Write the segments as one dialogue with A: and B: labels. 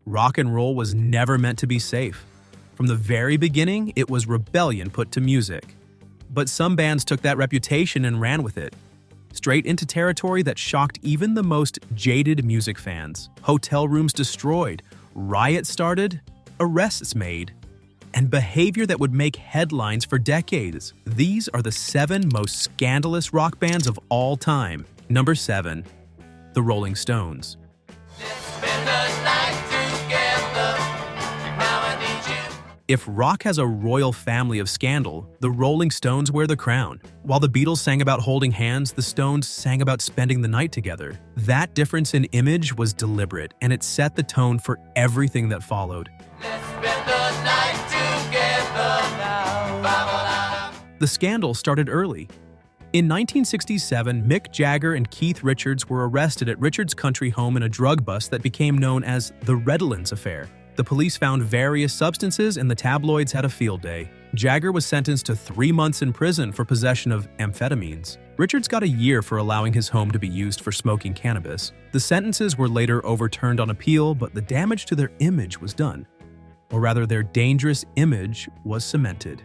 A: Rock and roll was never meant to be safe. From the very beginning, it was rebellion put to music. But some bands took that reputation and ran with it, straight into territory that shocked even the most jaded music fans. Hotel rooms destroyed, riots started, arrests made, and behavior that would make headlines for decades. These are the 7 most scandalous rock bands of all time. Number 7. The Rolling Stones. If rock has a royal family of scandal, the Rolling Stones wear the crown. While the Beatles sang about holding hands, the Stones sang about spending the night together. That difference in image was deliberate, and it set the tone for everything that followed. The scandal started early. In 1967, Mick Jagger and Keith Richards were arrested at Richards' country home in a drug bust that became known as the Redlands Affair. The police found various substances and the tabloids had a field day. Jagger was sentenced to 3 months in prison for possession of amphetamines. Richards got a year for allowing his home to be used for smoking cannabis. The sentences were later overturned on appeal, but the damage to their image was done. Or rather, their dangerous image was cemented.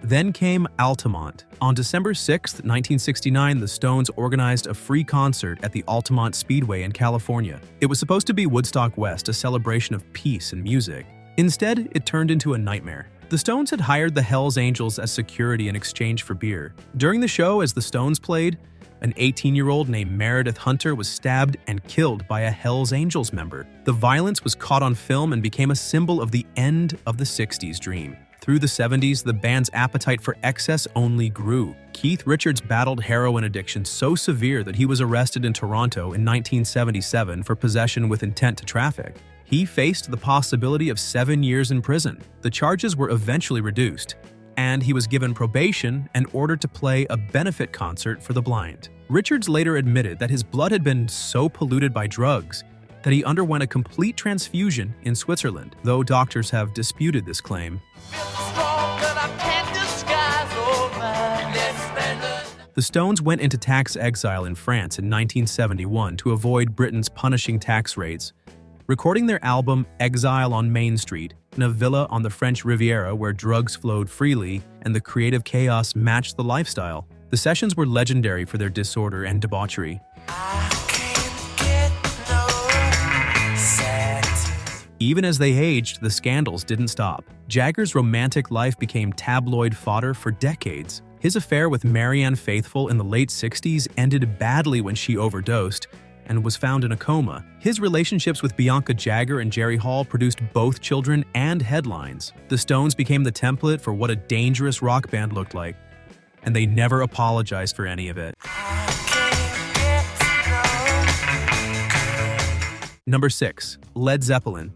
A: Then came Altamont. On December 6, 1969, the Stones organized a free concert at the Altamont Speedway in California. It was supposed to be Woodstock West, a celebration of peace and music. Instead, it turned into a nightmare. The Stones had hired the Hells Angels as security in exchange for beer. During the show, as the Stones played, an 18-year-old named Meredith Hunter was stabbed and killed by a Hells Angels member. The violence was caught on film and became a symbol of the end of the 60s dream. Through the 70s, the band's appetite for excess only grew. Keith Richards battled heroin addiction so severe that he was arrested in Toronto in 1977 for possession with intent to traffic. He faced the possibility of 7 years in prison. The charges were eventually reduced, and he was given probation and ordered to play a benefit concert for the blind. Richards later admitted that his blood had been so polluted by drugs that he underwent a complete transfusion in Switzerland, though doctors have disputed this claim. The Stones went into tax exile in France in 1971 to avoid Britain's punishing tax rates, recording their album Exile on Main Street in a villa on the French Riviera where drugs flowed freely and the creative chaos matched the lifestyle. The sessions were legendary for their disorder and debauchery. Even as they aged, the scandals didn't stop. Jagger's romantic life became tabloid fodder for decades. His affair with Marianne Faithfull in the late 60s ended badly when she overdosed and was found in a coma. His relationships with Bianca Jagger and Jerry Hall produced both children and headlines. The Stones became the template for what a dangerous rock band looked like, and they never apologized for any of it. Number 6. Led Zeppelin.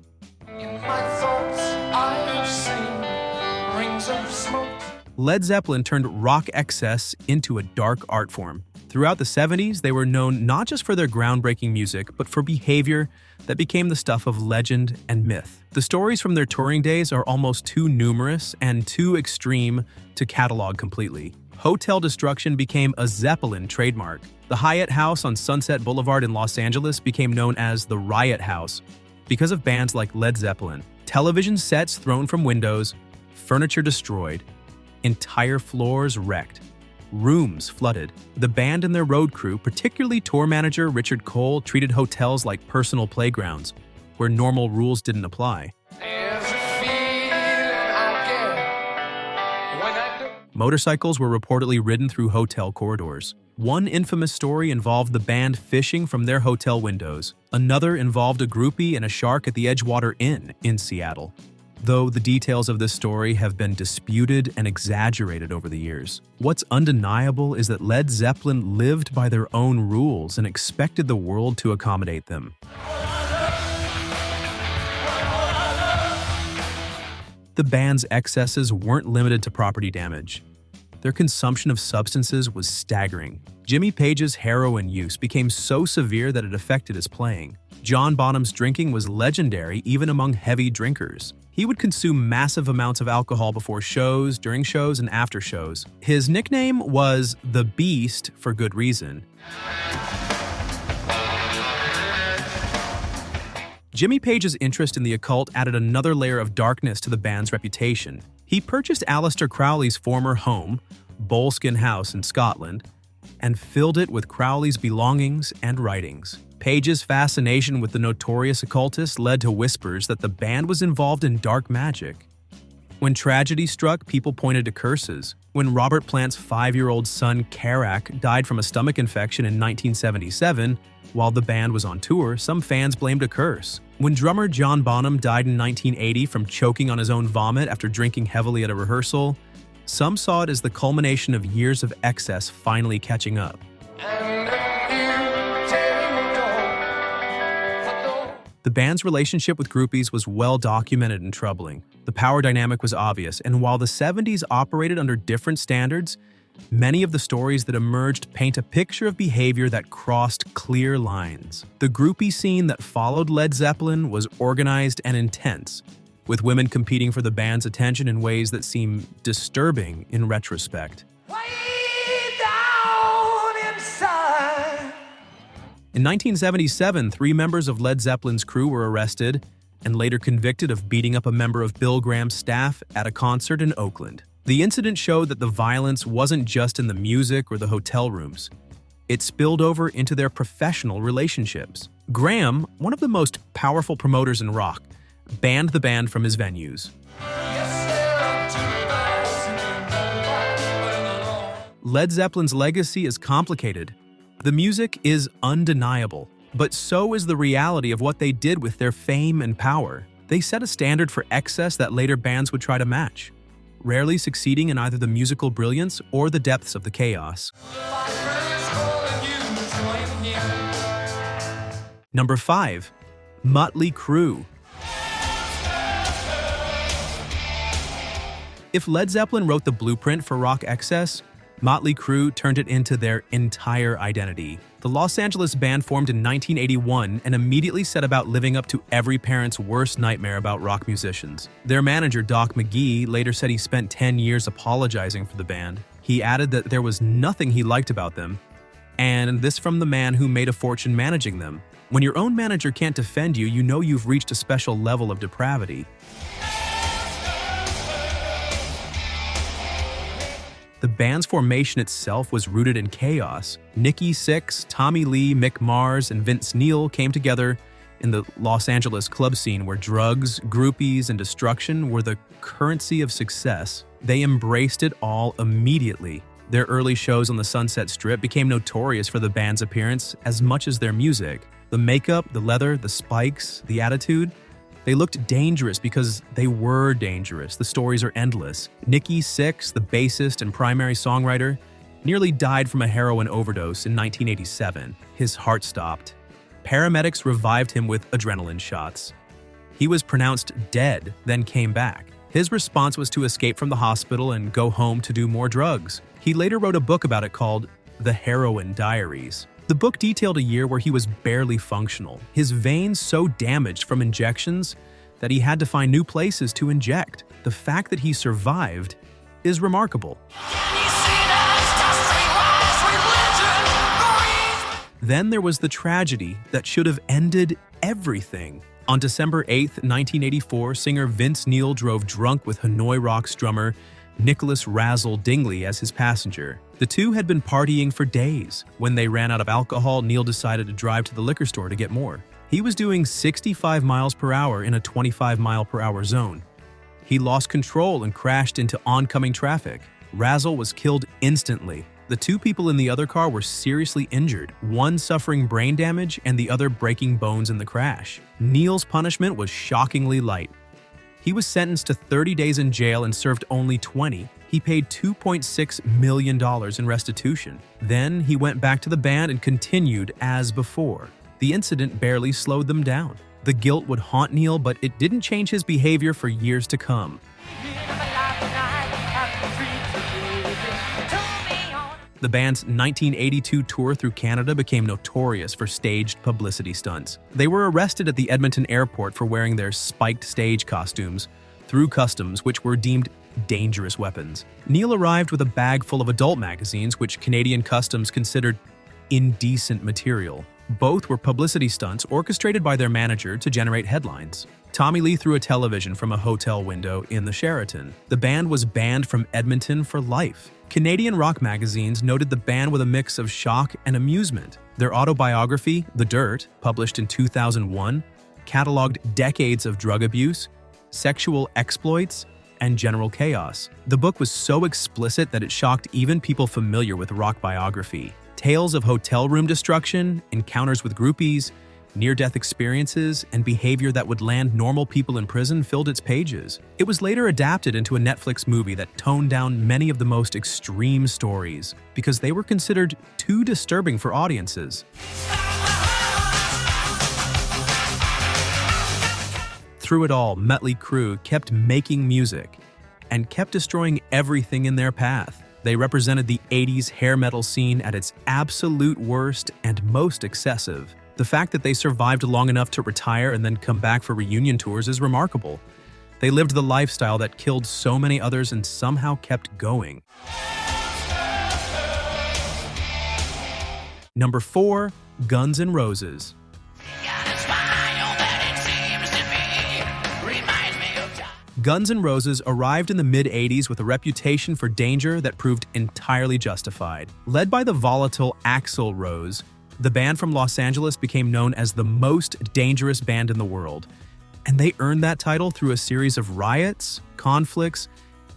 A: Led Zeppelin turned rock excess into a dark art form. Throughout the 70s, they were known not just for their groundbreaking music, but for behavior that became the stuff of legend and myth. The stories from their touring days are almost too numerous and too extreme to catalog completely. Hotel destruction became a Zeppelin trademark. The Hyatt House on Sunset Boulevard in Los Angeles became known as the Riot House because of bands like Led Zeppelin. Television sets thrown from windows, furniture destroyed, entire floors wrecked, rooms flooded. The band and their road crew, particularly tour manager Richard Cole, treated hotels like personal playgrounds where normal rules didn't apply. Motorcycles were reportedly ridden through hotel corridors. One infamous story involved the band fishing from their hotel windows. Another involved a groupie and a shark at the Edgewater Inn in Seattle, though the details of this story have been disputed and exaggerated over the years. What's undeniable is that Led Zeppelin lived by their own rules and expected the world to accommodate them. The band's excesses weren't limited to property damage. Their consumption of substances was staggering. Jimmy Page's heroin use became so severe that it affected his playing. John Bonham's drinking was legendary even among heavy drinkers. He would consume massive amounts of alcohol before shows, during shows, and after shows. His nickname was the Beast for good reason. Jimmy Page's interest in the occult added another layer of darkness to the band's reputation. He purchased Aleister Crowley's former home, Boleskine House in Scotland, and filled it with Crowley's belongings and writings. Page's fascination with the notorious occultist led to whispers that the band was involved in dark magic. When tragedy struck, people pointed to curses. When Robert Plant's 5-year-old son, Carac, died from a stomach infection in 1977, while the band was on tour, some fans blamed a curse. When drummer John Bonham died in 1980 from choking on his own vomit after drinking heavily at a rehearsal, some saw it as the culmination of years of excess finally catching up. The band's relationship with groupies was well documented and troubling. The power dynamic was obvious, and while the 70s operated under different standards, many of the stories that emerged paint a picture of behavior that crossed clear lines. The groupie scene that followed Led Zeppelin was organized and intense, with women competing for the band's attention in ways that seem disturbing in retrospect. In 1977, 3 members of Led Zeppelin's crew were arrested and later convicted of beating up a member of Bill Graham's staff at a concert in Oakland. The incident showed that the violence wasn't just in the music or the hotel rooms. It spilled over into their professional relationships. Graham, one of the most powerful promoters in rock, banned the band from his venues. Led Zeppelin's legacy is complicated. The music is undeniable, but so is the reality of what they did with their fame and power. They set a standard for excess that later bands would try to match, rarely succeeding in either the musical brilliance or the depths of the chaos. Number 5. Motley Crue. If Led Zeppelin wrote the blueprint for rock excess, Motley Crue turned it into their entire identity. The Los Angeles band formed in 1981 and immediately set about living up to every parent's worst nightmare about rock musicians. Their manager, Doc McGee, later said he spent 10 years apologizing for the band. He added that there was nothing he liked about them, and this from the man who made a fortune managing them. When your own manager can't defend you, you know you've reached a special level of depravity. The band's formation itself was rooted in chaos. Nikki Sixx, Tommy Lee, Mick Mars, and Vince Neil came together in the Los Angeles club scene where drugs, groupies, and destruction were the currency of success. They embraced it all immediately. Their early shows on the Sunset Strip became notorious for the band's appearance as much as their music. The makeup, the leather, the spikes, the attitude. They looked dangerous because they were dangerous. The stories are endless. Nikki Sixx, the bassist and primary songwriter, nearly died from a heroin overdose in 1987. His heart stopped. Paramedics revived him with adrenaline shots. He was pronounced dead, then came back. His response was to escape from the hospital and go home to do more drugs. He later wrote a book about it called The Heroin Diaries. The book detailed a year where he was barely functional, his veins so damaged from injections that he had to find new places to inject. The fact that he survived is remarkable. Then there was the tragedy that should have ended everything. On December 8, 1984, singer Vince Neil drove drunk with Hanoi Rocks drummer Nicholas Razzle Dingley as his passenger. The two had been partying for days. When they ran out of alcohol, Neil decided to drive to the liquor store to get more. He was doing 65 miles per hour in a 25-mile-per-hour zone. He lost control and crashed into oncoming traffic. Razzle was killed instantly. The 2 people in the other car were seriously injured, one suffering brain damage and the other breaking bones in the crash. Neil's punishment was shockingly light. He was sentenced to 30 days in jail and served only 20. He paid $2.6 million in restitution. Then he went back to the band and continued as before. The incident barely slowed them down. The guilt would haunt Neil, but it didn't change his behavior for years to come. The band's 1982 tour through Canada became notorious for staged publicity stunts. They were arrested at the Edmonton airport for wearing their spiked stage costumes through customs, which were deemed dangerous weapons. Neil arrived with a bag full of adult magazines, which Canadian customs considered indecent material. Both were publicity stunts orchestrated by their manager to generate headlines. Tommy Lee threw a television from a hotel window in the Sheraton. The band was banned from Edmonton for life. Canadian rock magazines noted the band with a mix of shock and amusement. Their autobiography, The Dirt, published in 2001, cataloged decades of drug abuse, sexual exploits, and general chaos. The book was so explicit that it shocked even people familiar with rock biography. Tales of hotel room destruction, encounters with groupies, near-death experiences, and behavior that would land normal people in prison filled its pages. It was later adapted into a Netflix movie that toned down many of the most extreme stories because they were considered too disturbing for audiences. Through it all, Motley Crue kept making music and kept destroying everything in their path. They represented the 80s hair metal scene at its absolute worst and most excessive. The fact that they survived long enough to retire and then come back for reunion tours is remarkable. They lived the lifestyle that killed so many others and somehow kept going. Number 4, Guns N' Roses. Guns N' Roses arrived in the mid-80s with a reputation for danger that proved entirely justified. Led by the volatile Axl Rose, the band from Los Angeles became known as the most dangerous band in the world, and they earned that title through a series of riots, conflicts,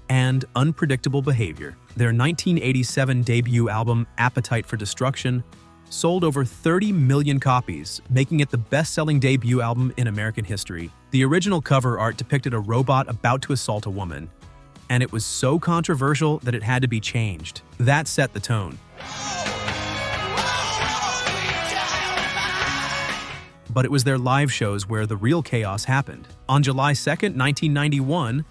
A: and unpredictable behavior. Their 1987 debut album, Appetite for Destruction, sold over 30 million copies, making it the best-selling debut album in American history. The original cover art depicted a robot about to assault a woman, and it was so controversial that it had to be changed. That set the tone. But it was their live shows where the real chaos happened. On July 2nd, 1991,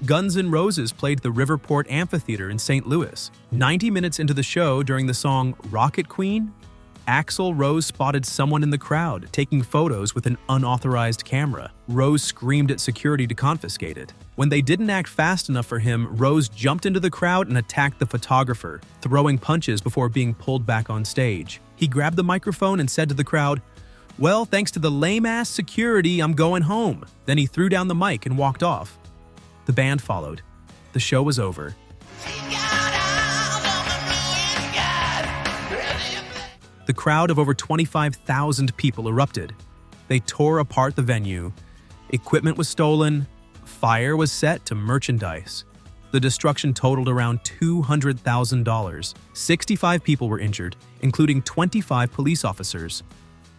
A: Guns N' Roses played the Riverport Amphitheater in St. Louis. 90 minutes into the show, during the song Rocket Queen, Axl Rose spotted someone in the crowd taking photos with an unauthorized camera. Rose screamed at security to confiscate it. When they didn't act fast enough for him, Rose jumped into the crowd and attacked the photographer, throwing punches before being pulled back on stage. He grabbed the microphone and said to the crowd, "Well, thanks to the lame-ass security, I'm going home." Then he threw down the mic and walked off. The band followed. The show was over. The crowd of over 25,000 people erupted. They tore apart the venue. Equipment was stolen. Fire was set to merchandise. The destruction totaled around $200,000. 65 people were injured, including 25 police officers.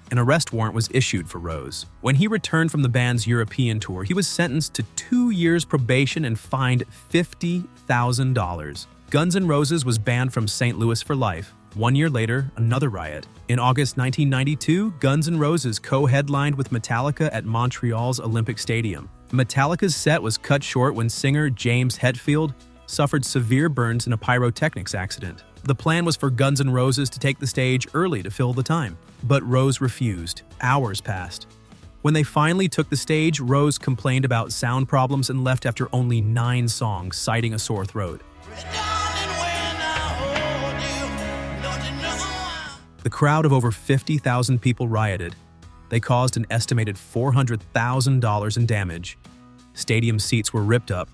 A: An arrest warrant was issued for Rose. When he returned from the band's European tour, he was sentenced to 2 years probation and fined $50,000. Guns N' Roses was banned from St. Louis for life. 1 year later, another riot. In August 1992, Guns N' Roses co-headlined with Metallica at Montreal's Olympic Stadium. Metallica's set was cut short when singer James Hetfield suffered severe burns in a pyrotechnics accident. The plan was for Guns N' Roses to take the stage early to fill the time, but Rose refused. Hours passed. When they finally took the stage, Rose complained about sound problems and left after only 9 songs, citing a sore throat. The crowd of over 50,000 people rioted. They caused an estimated $400,000 in damage. Stadium seats were ripped up.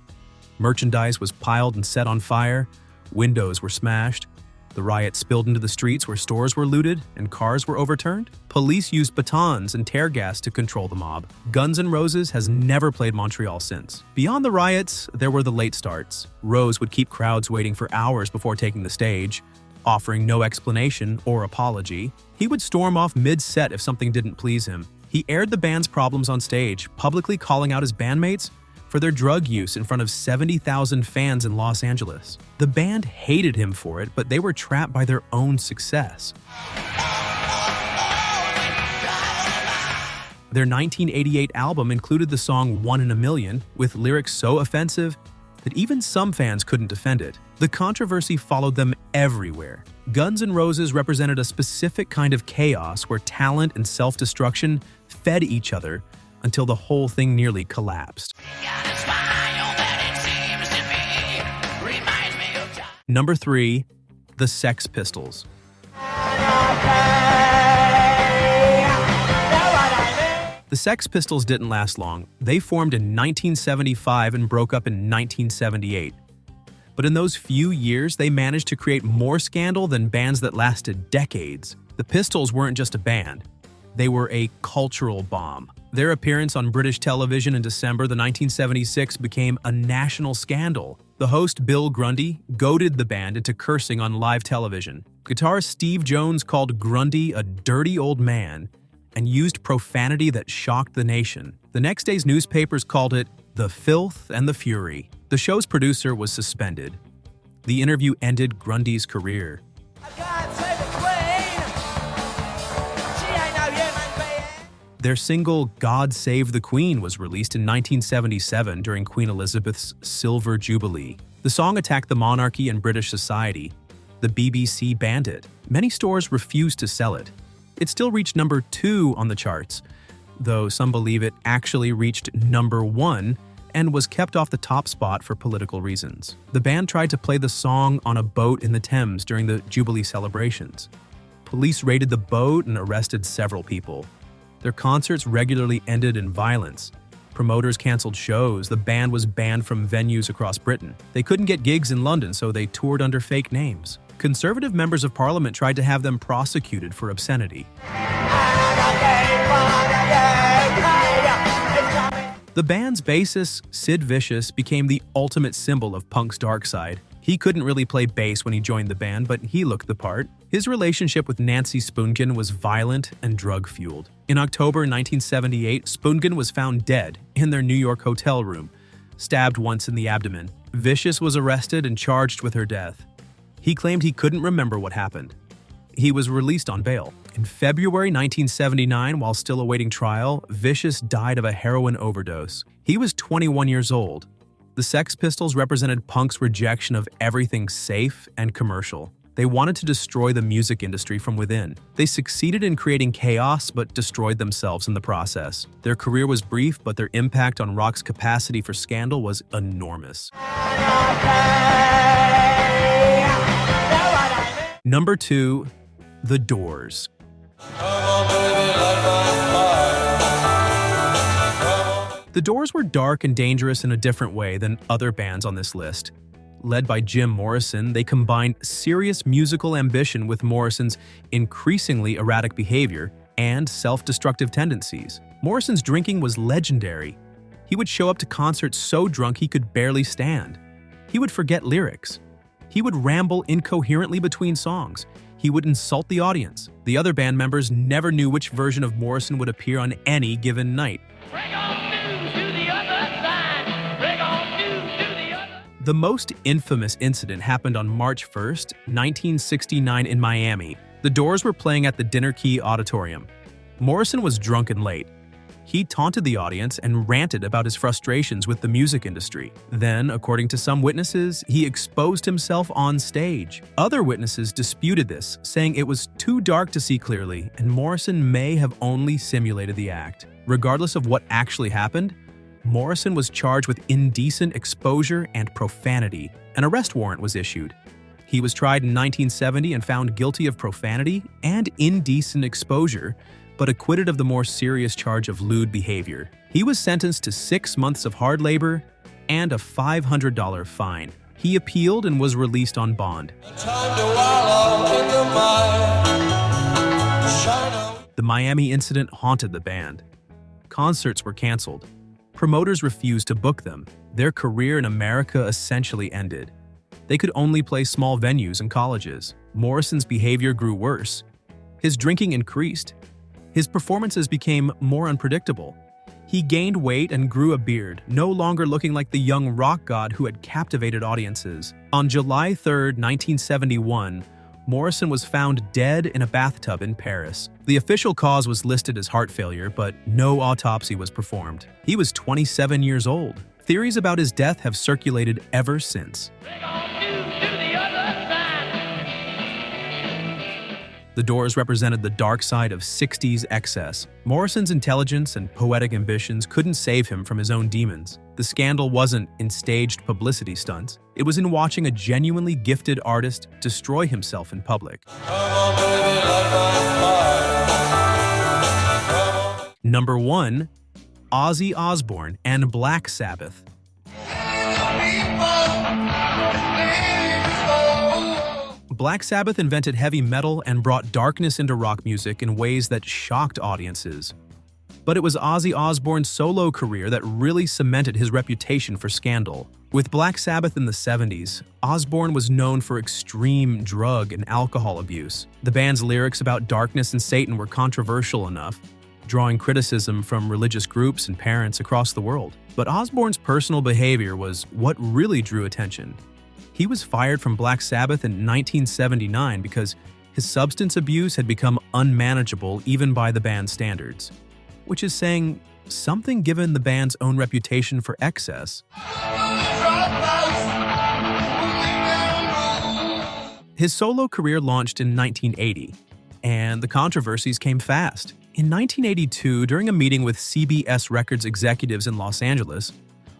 A: Merchandise was piled and set on fire. Windows were smashed. The riot spilled into the streets where stores were looted and cars were overturned. Police used batons and tear gas to control the mob. Guns N' Roses has never played Montreal since. Beyond the riots, there were the late starts. Rose would keep crowds waiting for hours before taking the stage, offering no explanation or apology. He would storm off mid-set if something didn't please him. He aired the band's problems on stage, publicly calling out his bandmates for their drug use in front of 70,000 fans in Los Angeles. The band hated him for it, but they were trapped by their own success. Their 1988 album included the song "One in a Million," with lyrics so offensive that even some fans couldn't defend it. The controversy followed them everywhere. Guns N' Roses represented a specific kind of chaos where talent and self-destruction fed each other until the whole thing nearly collapsed. Number 3, the Sex Pistols. Sex Pistols didn't last long. They formed in 1975 and broke up in 1978. But in those few years, they managed to create more scandal than bands that lasted decades. The Pistols weren't just a band. They were a cultural bomb. Their appearance on British television in December 1976 became a national scandal. The host, Bill Grundy, goaded the band into cursing on live television. Guitarist Steve Jones called Grundy a dirty old man and used profanity that shocked the nation. The next day's newspapers called it the filth and the fury. The show's producer was suspended. The interview ended Grundy's career. Their single, God Save the Queen, was released in 1977 during Queen Elizabeth's Silver Jubilee. The song attacked the monarchy and British society. The BBC banned it. Many stores refused to sell it. It still reached number 2 on the charts, though some believe it actually reached number 1 and was kept off the top spot for political reasons. The band tried to play the song on a boat in the Thames during the Jubilee celebrations. Police raided the boat and arrested several people. Their concerts regularly ended in violence. Promoters canceled shows. The band was banned from venues across Britain. They couldn't get gigs in London, so they toured under fake names. Conservative members of parliament tried to have them prosecuted for obscenity. The band's bassist, Sid Vicious, became the ultimate symbol of punk's dark side. He couldn't really play bass when he joined the band, but he looked the part. His relationship with Nancy Spungen was violent and drug-fueled. In October 1978, Spungen was found dead in their New York hotel room, stabbed once in the abdomen. Vicious was arrested and charged with her death. He claimed he couldn't remember what happened. He was released on bail. In February 1979, while still awaiting trial, Vicious died of a heroin overdose. He was 21 years old. The Sex Pistols represented punk's rejection of everything safe and commercial. They wanted to destroy the music industry from within. They succeeded in creating chaos, but destroyed themselves in the process. Their career was brief, but their impact on rock's capacity for scandal was enormous. Number 2, The Doors. The Doors were dark and dangerous in a different way than other bands on this list. Led by Jim Morrison, they combined serious musical ambition with Morrison's increasingly erratic behavior and self-destructive tendencies. Morrison's drinking was legendary. He would show up to concerts so drunk he could barely stand. He would forget lyrics. He would ramble incoherently between songs. He would insult the audience. The other band members never knew which version of Morrison would appear on any given night. The most infamous incident happened on March 1st, 1969 in Miami. The Doors were playing at the Dinner Key Auditorium. Morrison was drunk and late. He taunted the audience and ranted about his frustrations with the music industry. Then, according to some witnesses, he exposed himself on stage. Other witnesses disputed this, saying it was too dark to see clearly, and Morrison may have only simulated the act. Regardless of what actually happened, Morrison was charged with indecent exposure and profanity. An arrest warrant was issued. He was tried in 1970 and found guilty of profanity and indecent exposure, but acquitted of the more serious charge of lewd behavior. He was sentenced to 6 months of hard labor and a $500 fine. He appealed and was released on bond. The Miami incident haunted the band. Concerts were canceled. Promoters refused to book them. Their career in America essentially ended. They could only play small venues and colleges. Morrison's behavior grew worse. His drinking increased. His performances became more unpredictable. He gained weight and grew a beard, no longer looking like the young rock god who had captivated audiences. On July 3, 1971, Morrison was found dead in a bathtub in Paris. The official cause was listed as heart failure, but no autopsy was performed. He was 27 years old. Theories about his death have circulated ever since. The Doors represented the dark side of 60s excess. Morrison's intelligence and poetic ambitions couldn't save him from his own demons. The scandal wasn't in staged publicity stunts. It was in watching a genuinely gifted artist destroy himself Number 1. Ozzy Osbourne and Black Sabbath. Black Sabbath invented heavy metal and brought darkness into rock music in ways that shocked audiences. But it was Ozzy Osbourne's solo career that really cemented his reputation for scandal. With Black Sabbath in the 70s, Osbourne was known for extreme drug and alcohol abuse. The band's lyrics about darkness and Satan were controversial enough, drawing criticism from religious groups and parents across the world. But Osbourne's personal behavior was what really drew attention. He was fired from Black Sabbath in 1979 because his substance abuse had become unmanageable even by the band's standards, which is saying something given the band's own reputation for excess. His solo career launched in 1980, and the controversies came fast. In 1982, during a meeting with CBS Records executives in Los Angeles,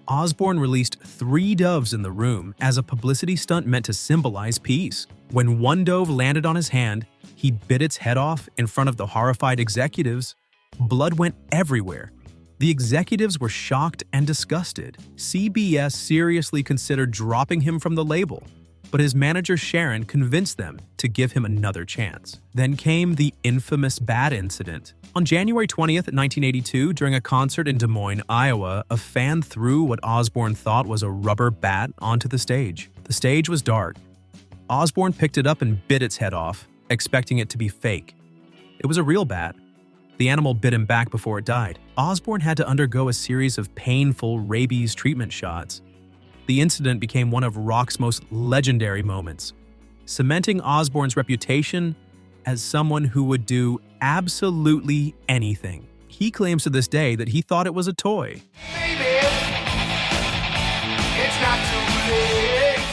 A: Osbourne released 3 doves in the room as a publicity stunt meant to symbolize peace. When one dove landed on his hand, he bit its head off in front of the horrified executives. Blood went everywhere. The executives were shocked and disgusted. CBS seriously considered dropping him from the label, but his manager Sharon convinced them to give him another chance. Then came the infamous bat incident. On January 20th, 1982, during a concert in Des Moines, Iowa, a fan threw what Osbourne thought was a rubber bat onto the stage. The stage was dark. Osbourne picked it up and bit its head off, expecting it to be fake. It was a real bat. The animal bit him back before it died. Osbourne had to undergo a series of painful rabies treatment shots. The incident became one of rock's most legendary moments, cementing Osbourne's reputation as someone who would do absolutely anything. He claims to this day that he thought it was a toy. Baby, it's not too late.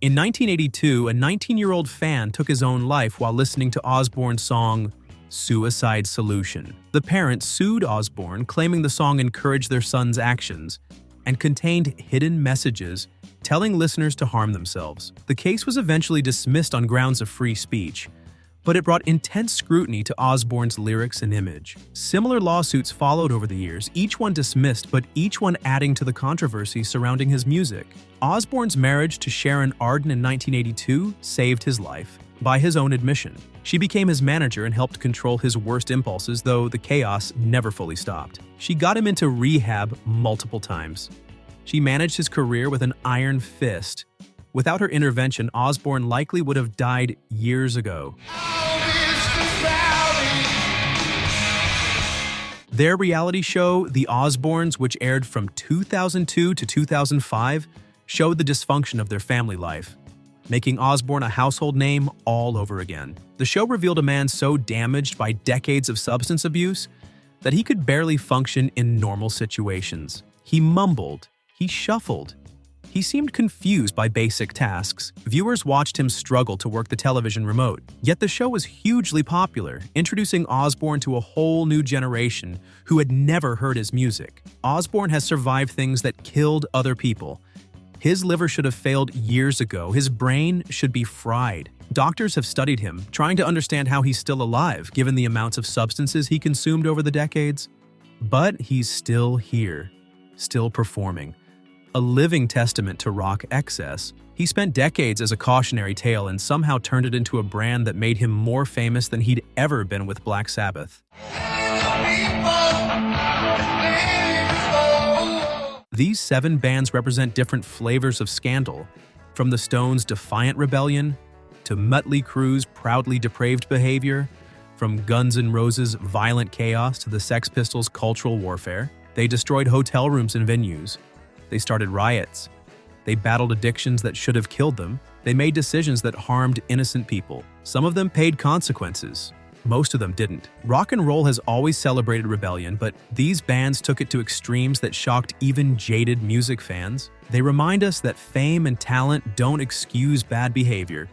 A: In 1982, a 19-year-old fan took his own life while listening to Osbourne's song, Suicide Solution. The parents sued Osbourne, claiming the song encouraged their son's actions and contained hidden messages telling listeners to harm themselves. The case was eventually dismissed on grounds of free speech, but it brought intense scrutiny to Osbourne's lyrics and image. Similar lawsuits followed over the years, each one dismissed, but each one adding to the controversy surrounding his music. Osbourne's marriage to Sharon Arden in 1982 saved his life, by his own admission. She became his manager and helped control his worst impulses, though the chaos never fully stopped. She got him into rehab multiple times. She managed his career with an iron fist. Without her intervention, Osbourne likely would have died years ago. Their reality show, The Osbournes, which aired from 2002 to 2005, showed the dysfunction of their family life, making Osbourne a household name all over again. The show revealed a man so damaged by decades of substance abuse that he could barely function in normal situations. He mumbled, he shuffled, he seemed confused by basic tasks. Viewers watched him struggle to work the television remote. Yet the show was hugely popular, introducing Osbourne to a whole new generation who had never heard his music. Osbourne has survived things that killed other people. His liver should have failed years ago. His brain should be fried. Doctors have studied him, trying to understand how he's still alive, given the amounts of substances he consumed over the decades. But he's still here, still performing. A living testament to rock excess. He spent decades as a cautionary tale and somehow turned it into a brand that made him more famous than he'd ever been with Black Sabbath. These 7 bands represent different flavors of scandal, from the Stones' defiant rebellion to Motley Crue's proudly depraved behavior, from Guns N' Roses' violent chaos to the Sex Pistols' cultural warfare. They destroyed hotel rooms and venues. They started riots. They battled addictions that should have killed them. They made decisions that harmed innocent people. Some of them paid consequences. Most of them didn't. Rock and roll has always celebrated rebellion, but these bands took it to extremes that shocked even jaded music fans. They remind us that fame and talent don't excuse bad behavior,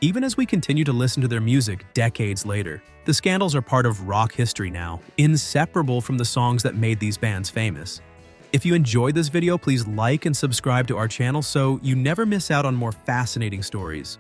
A: even as we continue to listen to their music decades later. The scandals are part of rock history now, inseparable from the songs that made these bands famous. If you enjoyed this video, please like and subscribe to our channel so you never miss out on more fascinating stories.